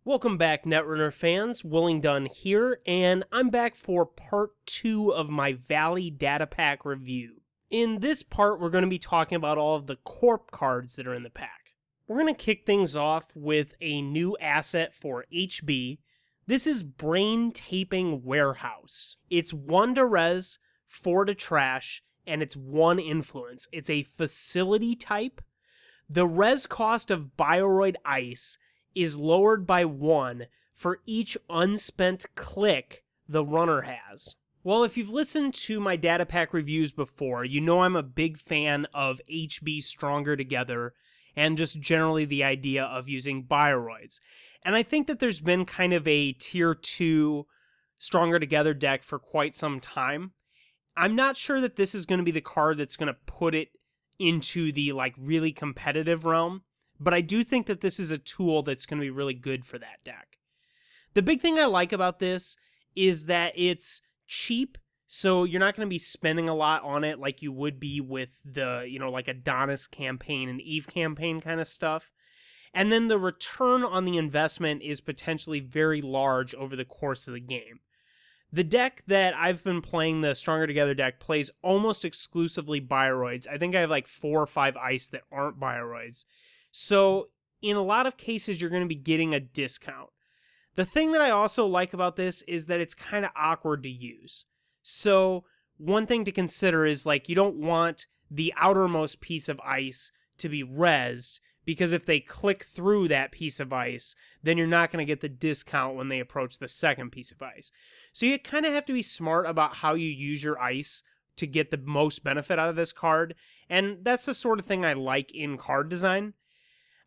Welcome back, Netrunner fans. Willing Dunn here, and I'm back for part 2 of my Valley data pack review. In this part, we're going to be talking about all of the Corp cards that are in the pack. We're going to kick things off with a new asset for HB. This is Brain Taping Warehouse. It's 1 to res, 4 to trash, and it's 1 influence. It's a facility type. The res cost of Bioroid Ice is lowered by 1 for each unspent click the runner has. Well, if you've listened to my data pack reviews before, you know I'm a big fan of HB Stronger Together and just generally the idea of using Bioroids. And I think that there's been kind of a tier 2 Stronger Together deck for quite some time. I'm not sure that this is going to be the card that's going to put it into the really competitive realm, but I do think that this is a tool that's going to be really good for that deck. The big thing I like about this is that it's cheap, so you're not going to be spending a lot on it like you would be with the, like Adonis campaign and Eve campaign kind of stuff. And then the return on the investment is potentially very large over the course of the game. The deck that I've been playing, the Stronger Together deck, plays almost exclusively Bioroids. I think I have 4 or 5 ice that aren't Bioroids. So in a lot of cases, you're going to be getting a discount. The thing that I also like about this is that it's kind of awkward to use. So one thing to consider is you don't want the outermost piece of ice to be rezzed, because if they click through that piece of ice, then you're not going to get the discount when they approach the second piece of ice. So you kind of have to be smart about how you use your ice to get the most benefit out of this card, and that's the sort of thing I like in card design.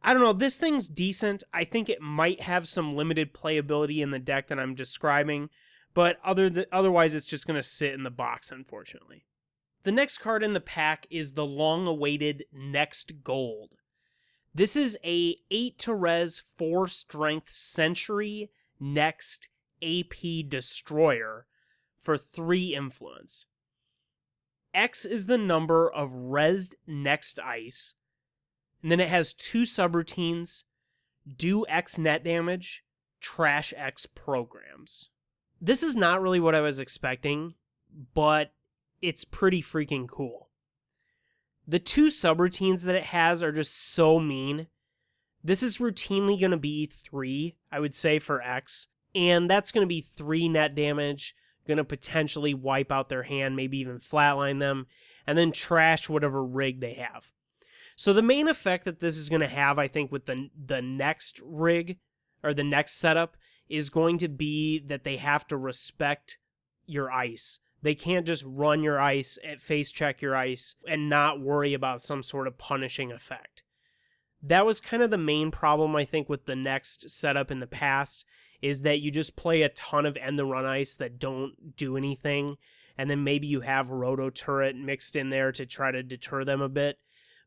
I don't know, this thing's decent. I think it might have some limited playability in the deck that I'm describing, but otherwise it's just going to sit in the box, unfortunately. The next card in the pack is the long-awaited Next Gold. This is a 8 to res, 4 strength Century Next AP Destroyer for 3 influence. X is the number of resed Next Ice, and then it has 2 subroutines: do X net damage, trash X programs. This is not really what I was expecting, but it's pretty freaking cool. The 2 subroutines that it has are just so mean. This is routinely going to be 3, I would say, for X, and that's going to be 3 net damage, going to potentially wipe out their hand, maybe even flatline them, and then trash whatever rig they have. So the main effect that this is going to have, I think, with the next rig, or the next setup, is going to be that they have to respect your ice. They can't just run your ice, face check your ice, and not worry about some sort of punishing effect. That was kind of the main problem, I think, with the next setup in the past, is that you just play a ton of end the run ice that don't do anything, and then maybe you have Roto Turret mixed in there to try to deter them a bit.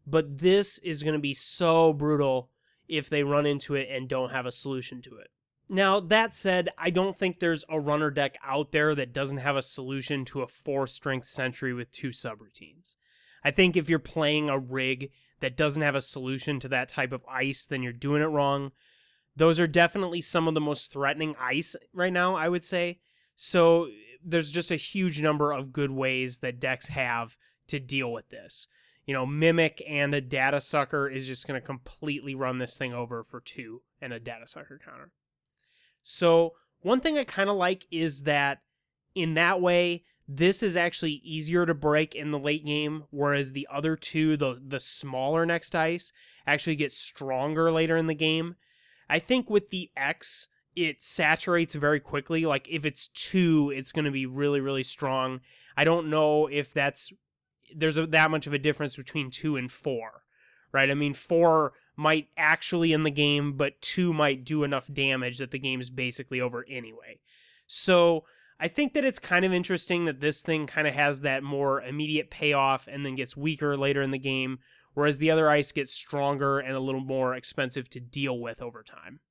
But this is going to be so brutal if they run into it and don't have a solution to it. Now, that said, I don't think there's a runner deck out there that doesn't have a solution to a 4 strength Sentry with 2 subroutines. I think if you're playing a rig that doesn't have a solution to that type of ice, then you're doing it wrong. Those are definitely some of the most threatening ice right now, I would say. So there's just a huge number of good ways that decks have to deal with this. Mimic and a Data Sucker is just going to completely run this thing over for 2 and a Data Sucker counter. So one thing I kind of like is that in that way, this is actually easier to break in the late game, whereas the other 2, the smaller next ice, actually get stronger later in the game. I think with the X, it saturates very quickly. If it's 2, it's going to be really, really strong. I don't know if there's that much of a difference between 2 and 4, right? I mean, 4 might actually in the game, but 2 might do enough damage that the game's basically over anyway. So I think that it's kind of interesting that this thing kind of has that more immediate payoff and then gets weaker later in the game, whereas the other ice gets stronger and a little more expensive to deal with over time.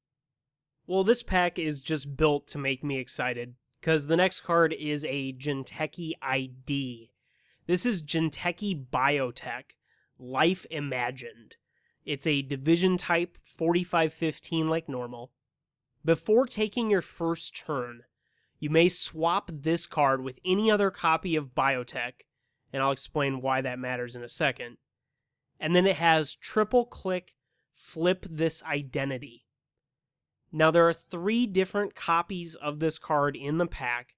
Well, this pack is just built to make me excited, because the next card is a Jinteki ID. This is Jinteki Biotech, Life Imagined. It's a division type, 45-15 like normal. Before taking your first turn, you may swap this card with any other copy of Biotech, and I'll explain why that matters in a second. And then it has triple click, flip this identity. Now there are 3 different copies of this card in the pack,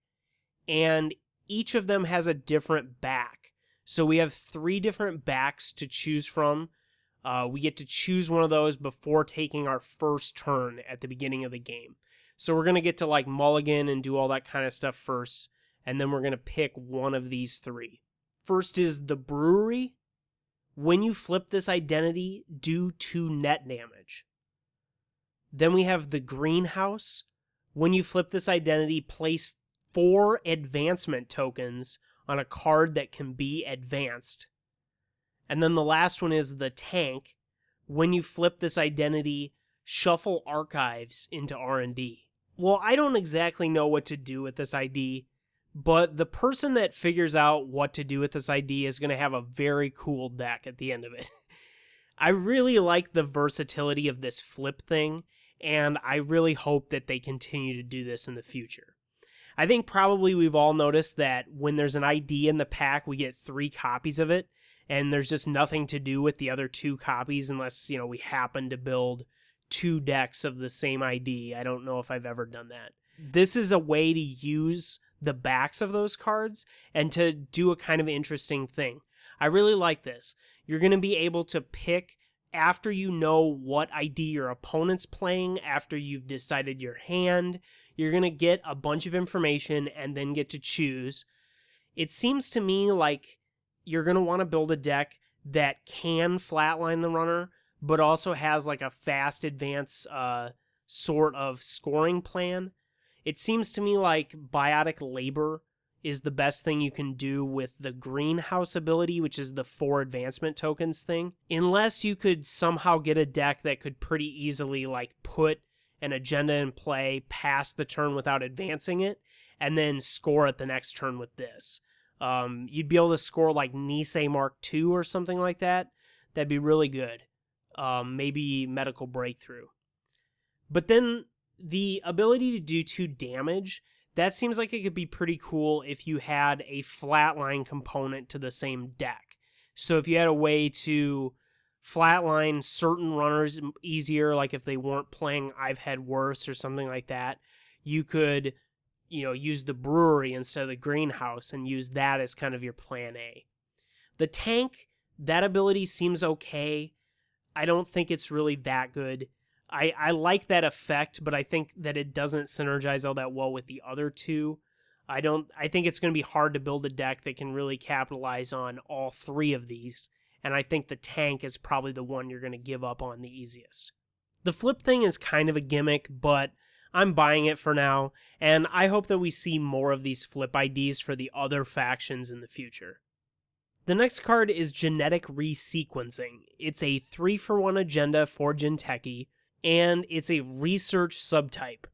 and each of them has a different back. So we have 3 different backs to choose from. We get to choose one of those before taking our first turn at the beginning of the game. So we're going to get to like mulligan and do all that kind of stuff first, and then we're going to pick one of these 3. First is the brewery. When you flip this identity, do 2 net damage. Then we have the greenhouse. When you flip this identity, place 4 advancement tokens on a card that can be advanced. And then the last one is the tank. When you flip this identity, shuffle archives into R&D. Well, I don't exactly know what to do with this ID, but the person that figures out what to do with this ID is going to have a very cool deck at the end of it. I really like the versatility of this flip thing, and I really hope that they continue to do this in the future. I think probably we've all noticed that when there's an ID in the pack, we get 3 copies of it, and there's just nothing to do with the other 2 copies unless, we happen to build 2 decks of the same ID. I don't know if I've ever done that. This is a way to use the backs of those cards and to do a kind of interesting thing. I really like this. You're going to be able to pick after you know what ID your opponent's playing, after you've decided your hand. You're going to get a bunch of information and then get to choose. It seems to me like you're going to want to build a deck that can flatline the runner, but also has like a fast advance sort of scoring plan. It seems to me like Biotic Labor is the best thing you can do with the greenhouse ability, which is the 4 advancement tokens thing. Unless you could somehow get a deck that could pretty easily like put an agenda in play, pass the turn without advancing it, and then score at the next turn with this. You'd be able to score like Nisei Mark II or something like that. That'd be really good. Maybe Medical Breakthrough. But then the ability to do 2 damage, that seems like it could be pretty cool if you had a flatline component to the same deck. So if you had a way to flatline certain runners easier, like if they weren't playing I've Had Worse or something like that, you could, use the brewery instead of the greenhouse and use that as kind of your plan A. The tank, that ability seems okay. I don't think it's really that good. I like that effect, but I think that it doesn't synergize all that well with the other 2. I think it's going to be hard to build a deck that can really capitalize on all 3 of these, and I think the tank is probably the one you're going to give up on the easiest. The flip thing is kind of a gimmick, but I'm buying it for now, and I hope that we see more of these flip IDs for the other factions in the future. The next card is Genetic Resequencing. It's a 3-for-1 agenda for Jinteki, and it's a research subtype.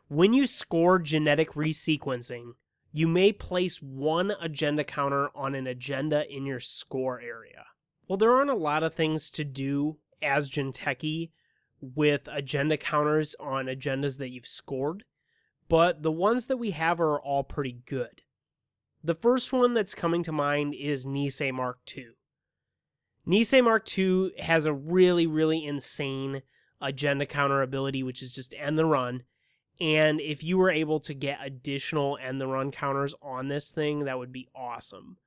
When you score Genetic Resequencing, you may place 1 agenda counter on an agenda in your score area. Well, there aren't a lot of things to do as Jinteki with agenda counters on agendas that you've scored, but the ones that we have are all pretty good. The first one that's coming to mind is Nisei Mark II. Nisei Mark II has a really, really insane agenda counter ability, which is just end the run, and if you were able to get additional end the run counters on this thing, that would be awesome.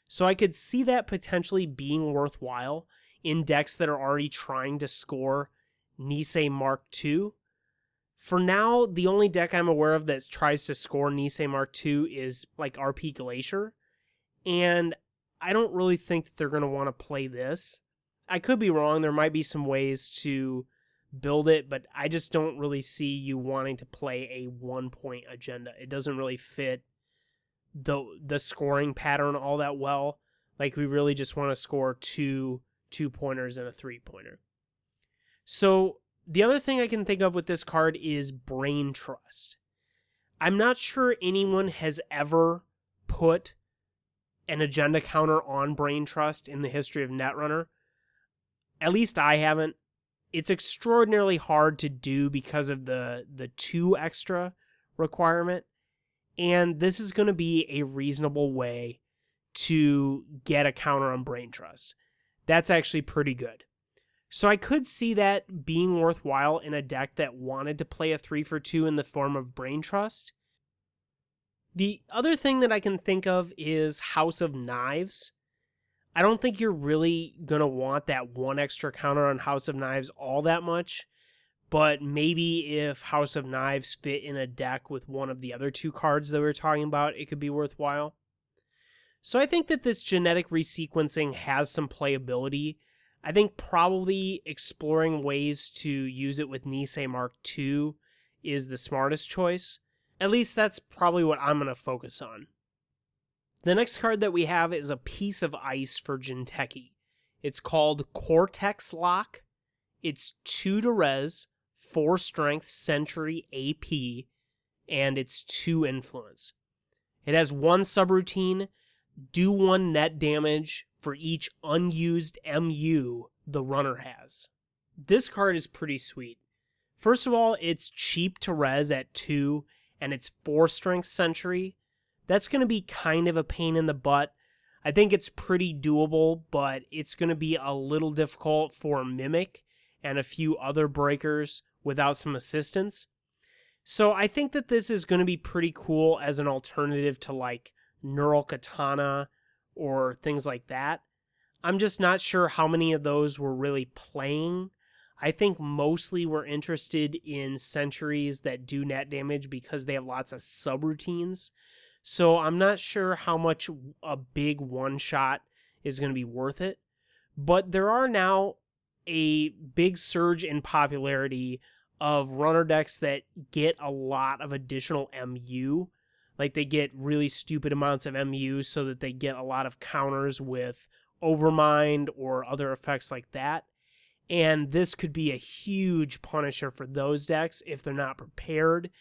So I could see that potentially being worthwhile in decks that are already trying to score Nisei Mark II. For now, the only deck I'm aware of that tries to score Nisei Mark II is like RP Glacier, and I don't really think that they're going to want to play this. I could be wrong, there might be some ways to build it, but I just don't really see you wanting to play a 1-point agenda. It doesn't really fit the scoring pattern all that well. Like, we really just want to score 2 2-pointers and a 3-pointer. So the other thing I can think of with this card is Brain Trust. I'm not sure anyone has ever put an agenda counter on Brain Trust in the history of Netrunner. At least I haven't. it's extraordinarily hard to do because of the 2 extra requirement. And this is going to be a reasonable way to get a counter on Brain Trust. That's actually pretty good. So I could see that being worthwhile in a deck that wanted to play a 3 for 2 in the form of Brain Trust. The other thing that I can think of is House of Knives. I don't think you're really going to want that 1 extra counter on House of Knives all that much, but maybe if House of Knives fit in a deck with one of the other 2 cards that we were talking about, it could be worthwhile. So I think that this genetic resequencing has some playability. I think probably exploring ways to use it with Nisei Mark II is the smartest choice. At least that's probably what I'm going to focus on. The next card that we have is a piece of ice for Jinteki. It's called Cortex Lock. It's 2 to res, 4 strength, Sentry, AP, and it's 2 influence. It has 1 subroutine, do 1 net damage for each unused MU the runner has. This card is pretty sweet. First of all, it's cheap to res at 2, and it's 4 strength Sentry. That's going to be kind of a pain in the butt. I think it's pretty doable, but it's going to be a little difficult for Mimic and a few other breakers without some assistance. So I think that this is going to be pretty cool as an alternative to like Neural Katana or things like that. I'm just not sure how many of those we're really playing. I think mostly we're interested in sentries that do net damage because they have lots of subroutines. So I'm not sure how much a big one-shot is going to be worth it. But there are now a big surge in popularity of runner decks that get a lot of additional MU. Like they get really stupid amounts of MU so that they get a lot of counters with Overmind or other effects like that. And this could be a huge punisher for those decks if they're not prepared.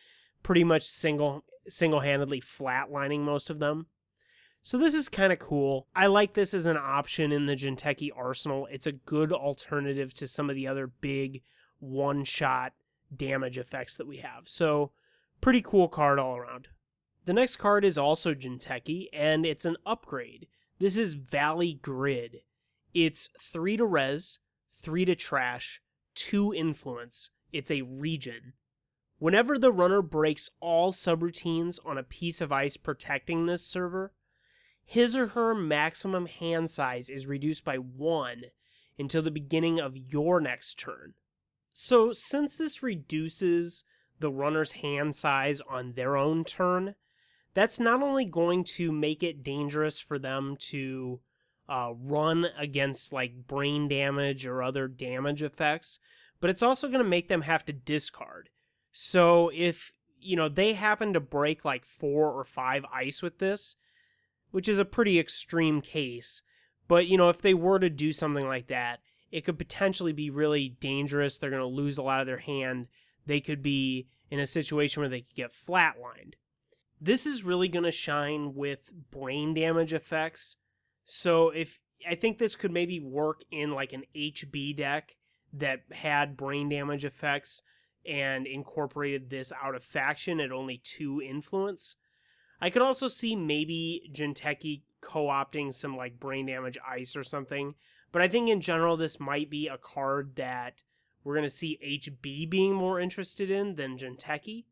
Pretty much single-handedly flatlining most of them. So this is kind of cool. I like this as an option in the Jinteki arsenal. It's a good alternative to some of the other big one-shot damage effects that we have. So pretty cool card all around. The next card is also Jinteki, and it's an upgrade. This is Valley Grid. It's 3 to res, 3 to trash, 2 influence. It's a region. Whenever the runner breaks all subroutines on a piece of ice protecting this server, his or her maximum hand size is reduced by 1 until the beginning of your next turn. So since this reduces the runner's hand size on their own turn, that's not only going to make it dangerous for them to run against like brain damage or other damage effects, but it's also going to make them have to discard. So if, they happen to break like 4 or 5 ice with this, which is a pretty extreme case, but if they were to do something like that, it could potentially be really dangerous. They're going to lose a lot of their hand. They could be in a situation where they could get flatlined. This is really going to shine with brain damage effects. So I think this could maybe work in like an HB deck that had brain damage effects and incorporated this out of faction at only 2 influence. I could also see maybe Jinteki co-opting some like brain damage ice or something, but I think in general this might be a card that we're going to see HB being more interested in than Jinteki.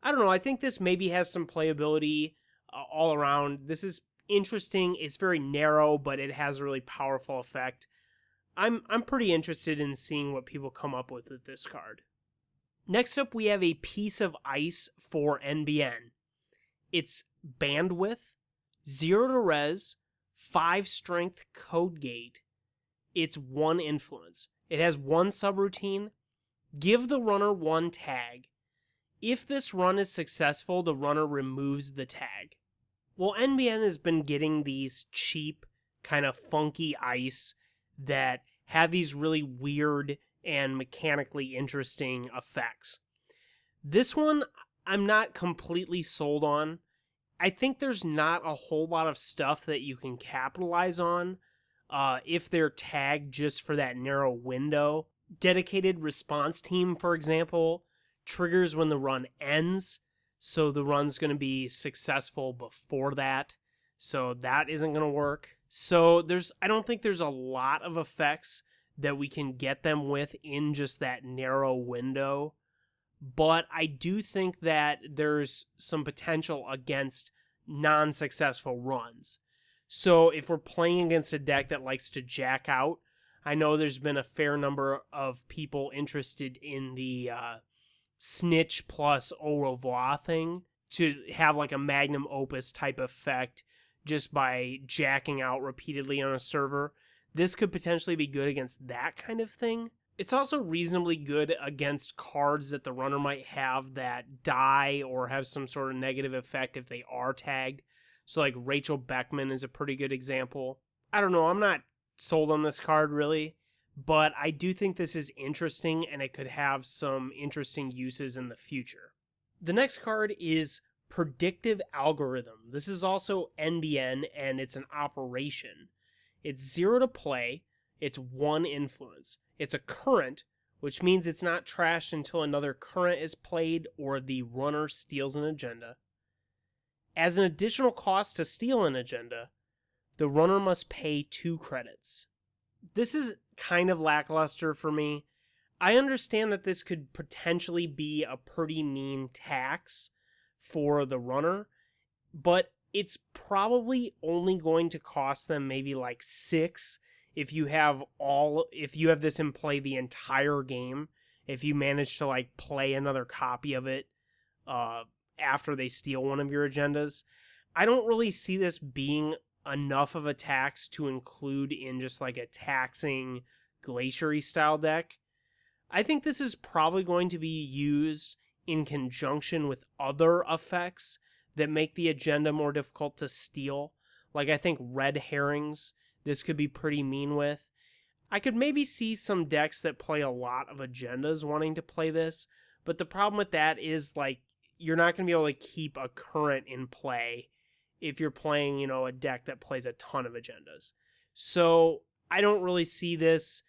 I don't know, I think this maybe has some playability all around. This is interesting, it's very narrow, but it has a really powerful effect. I'm pretty interested in seeing what people come up with this card. Next up, we have a piece of ice for NBN. It's Bandwidth, 0 to res, 5 strength code gate. It's 1 influence. It has 1 subroutine. Give the runner 1 tag. If this run is successful, the runner removes the tag. Well, NBN has been getting these cheap, kind of funky ice that have these really weird and mechanically interesting effects. This one, I'm not completely sold on. I think there's not a whole lot of stuff that you can capitalize on if they're tagged just for that narrow window. Dedicated response team, for example, triggers when the run ends, so the run's going to be successful before that. So that isn't going to work. So I don't think there's a lot of effects that we can get them with in just that narrow window. But I do think that there's some potential against non-successful runs. So if we're playing against a deck that likes to jack out, I know there's been a fair number of people interested in the snitch plus au revoir thing to have like a magnum opus type effect just by jacking out repeatedly on a server. This could potentially be good against that kind of thing. It's also reasonably good against cards that the runner might have that die or have some sort of negative effect if they are tagged. So like Rachel Beckman is a pretty good example. I don't know, I'm not sold on this card really, but I do think this is interesting and it could have some interesting uses in the future. The next card is Predictive Algorithm. This is also NBN and it's an operation. It's 0 to play, it's 1 influence. It's a current, which means it's not trashed until another current is played or the runner steals an agenda. As an additional cost to steal an agenda, the runner must pay 2 credits. This is kind of lackluster for me. I understand that this could potentially be a pretty mean tax for the runner, but it's probably only going to cost them maybe like 6 if you have this in play the entire game. If you manage to like play another copy of it after they steal one of your agendas. I don't really see this being enough of a tax to include in just like a taxing Glaciary style deck. I think this is probably going to be used in conjunction with other effects that make the agenda more difficult to steal. Like I think red herrings, this could be pretty mean with. I could maybe see some decks that play a lot of agendas wanting to play this, but the problem with that is like you're not going to be able to keep a current in play if you're playing, a deck that plays a ton of agendas. So I don't really see this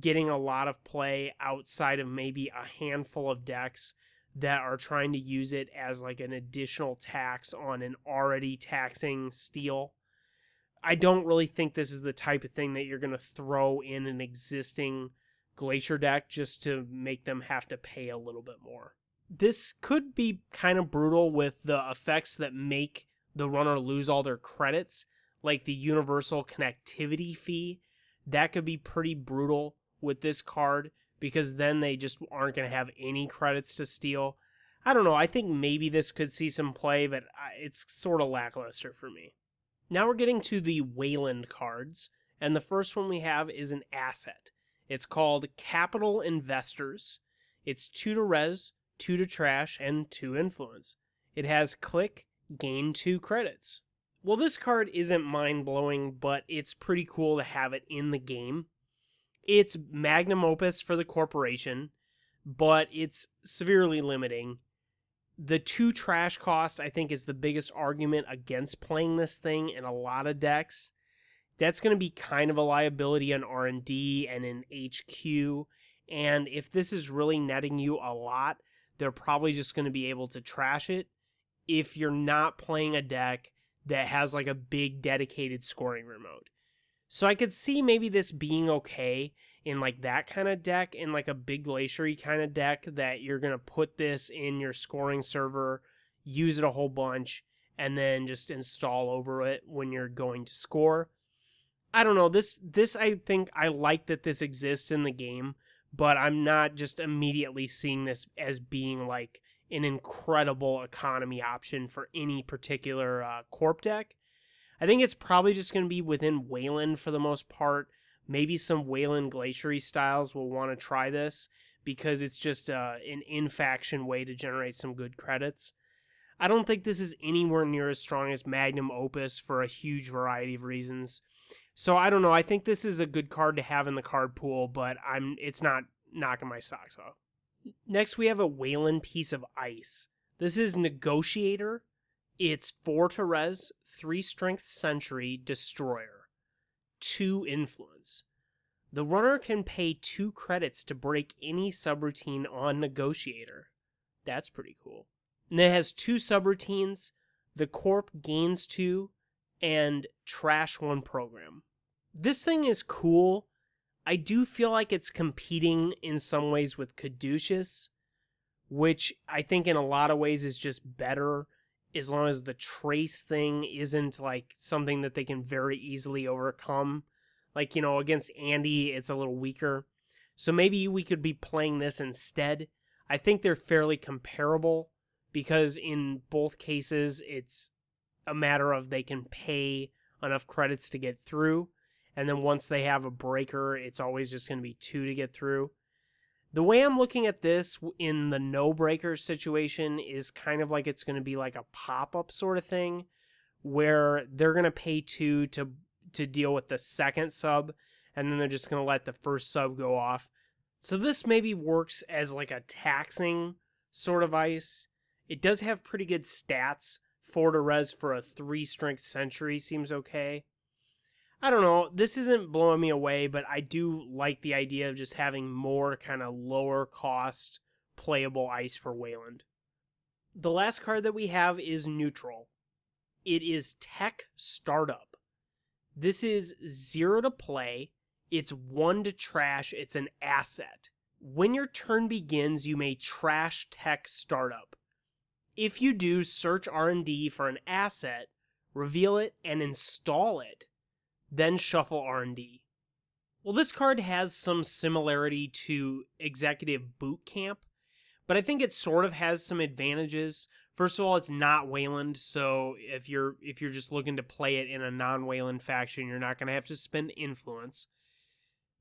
getting a lot of play outside of maybe a handful of decks that are trying to use it as like an additional tax on an already taxing steal. I don't really think this is the type of thing that you're going to throw in an existing Glacier deck just to make them have to pay a little bit more. This could be kind of brutal with the effects that make the runner lose all their credits, like the universal connectivity fee. That could be pretty brutal with this card because then they just aren't going to have any credits to steal. I don't know. I think maybe this could see some play, but it's sort of lackluster for me. Now we're getting to the Wayland cards, and the first one we have is an asset. It's called Capital Investors. It's 2 to res, 2 to trash, and 2 influence. It has click, gain 2 credits. Well, this card isn't mind-blowing, but it's pretty cool to have it in the game. It's magnum opus for the corporation, but it's severely limiting. The 2 trash cost, I think, is the biggest argument against playing this thing in a lot of decks. That's going to be kind of a liability on R&D and in HQ, and if this is really netting you a lot, they're probably just going to be able to trash it if you're not playing a deck that has like a big dedicated scoring remote. So I could see maybe this being okay in like that kind of deck, in like a big Glaciary kind of deck that you're going to put this in your scoring server, use it a whole bunch, and then just install over it when you're going to score. I don't know, this I think I like that this exists in the game, but I'm not just immediately seeing this as being like an incredible economy option for any particular Corp deck. I think it's probably just going to be within Wayland for the most part. Maybe some Wayland Glaciary styles will want to try this because it's just an in-faction way to generate some good credits. I don't think this is anywhere near as strong as Magnum Opus for a huge variety of reasons. So I don't know. I think this is a good card to have in the card pool, but it's not knocking my socks off. Next, we have a Wayland piece of ice. This is Negotiator. It's 4 to res, 3 strength sentry, destroyer, 2 influence. The runner can pay 2 credits to break any subroutine on Negotiator. That's pretty cool. And it has 2 subroutines. The Corp gains 2 and trash 1 program. This thing is cool. I do feel like it's competing in some ways with Caduceus, which I think in a lot of ways is just better as long as the trace thing isn't like something that they can very easily overcome. Like, against Andy, it's a little weaker. So maybe we could be playing this instead. I think they're fairly comparable because in both cases, it's a matter of they can pay enough credits to get through. And then once they have a breaker, it's always just going to be 2 to get through. The way I'm looking at this in the no breaker situation is kind of like it's going to be like a pop-up sort of thing where they're going to pay 2 to deal with the second sub, and then they're just going to let the first sub go off. So this maybe works as like a taxing sort of ice. It does have pretty good stats. 4 to res for a 3-strength sentry seems okay. I don't know, this isn't blowing me away, but I do like the idea of just having more kind of lower cost playable ice for Wayland. The last card that we have is neutral. It is Tech Startup. This is 0 to play, it's 1 to trash, it's an asset. When your turn begins, you may trash Tech Startup. If you do, search R&D for an asset, reveal it, and install it. Then shuffle R&D. Well, this card has some similarity to Executive Boot Camp, but I think it sort of has some advantages. First of all, it's not Wayland, so if you're just looking to play it in a non-Wayland faction, you're not going to have to spend influence.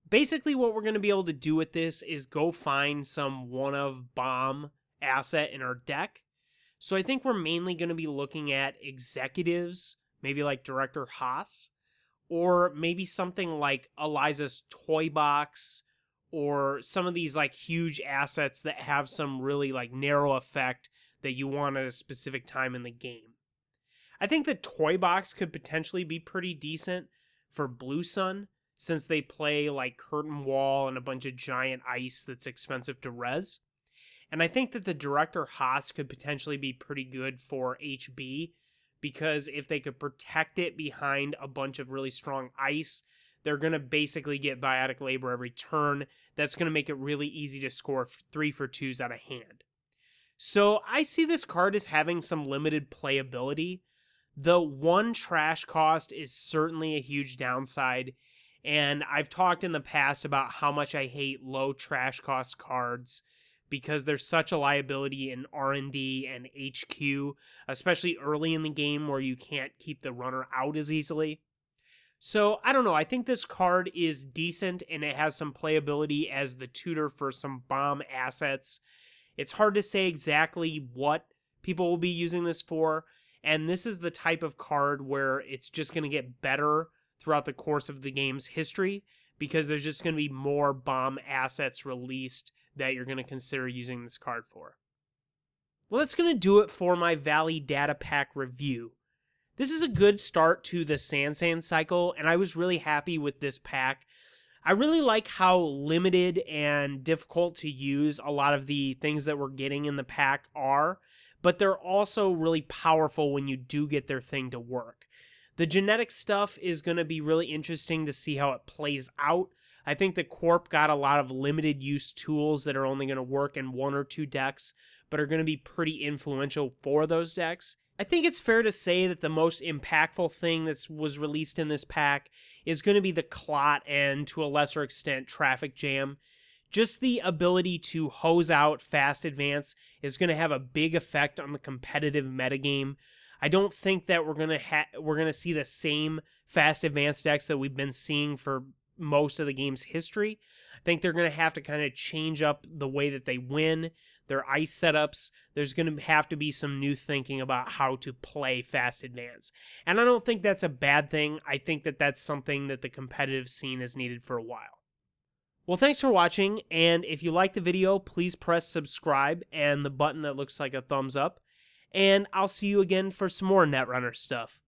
Basically, what we're going to be able to do with this is go find some one-of bomb asset in our deck. So I think we're mainly going to be looking at executives, maybe like Director Haas, or maybe something like Eliza's Toy Box, or some of these like huge assets that have some really like narrow effect that you want at a specific time in the game. I think the Toy Box could potentially be pretty decent for Blue Sun, since they play like Curtain Wall and a bunch of giant ice that's expensive to res. And I think that the Director Haas could potentially be pretty good for HB, because if they could protect it behind a bunch of really strong ice, they're going to basically get Biotic Labor every turn. That's going to make it really easy to score 3 for 2s out of hand. So I see this card as having some limited playability. The 1 trash cost is certainly a huge downside, and I've talked in the past about how much I hate low trash cost cards, because there's such a liability in R&D and HQ, especially early in the game where you can't keep the runner out as easily. So, I don't know, I think this card is decent and it has some playability as the tutor for some bomb assets. It's hard to say exactly what people will be using this for, and this is the type of card where it's just going to get better throughout the course of the game's history, because there's just going to be more bomb assets released that you're going to consider using this card for. Well, that's going to do it for my Valley Data Pack review. This is a good start to the Sansan cycle, and I was really happy with this pack. I really like how limited and difficult to use a lot of the things that we're getting in the pack are, but they're also really powerful when you do get their thing to work. The genetic stuff is going to be really interesting to see how it plays out. I think the Corp got a lot of limited use tools that are only going to work in 1 or 2 decks, but are going to be pretty influential for those decks. I think it's fair to say that the most impactful thing that was released in this pack is going to be the Clot and, to a lesser extent, Traffic Jam. Just the ability to hose out fast advance is going to have a big effect on the competitive metagame. I don't think that we're going to see the same fast advance decks that we've been seeing for most of the game's history. I think they're going to have to kind of change up the way that they win, their ice setups. There's going to have to be some new thinking about how to play fast advance. And I don't think that's a bad thing. I think that that's something that the competitive scene has needed for a while. Well, thanks for watching, and if you liked the video, please press subscribe and the button that looks like a thumbs up, and I'll see you again for some more Netrunner stuff.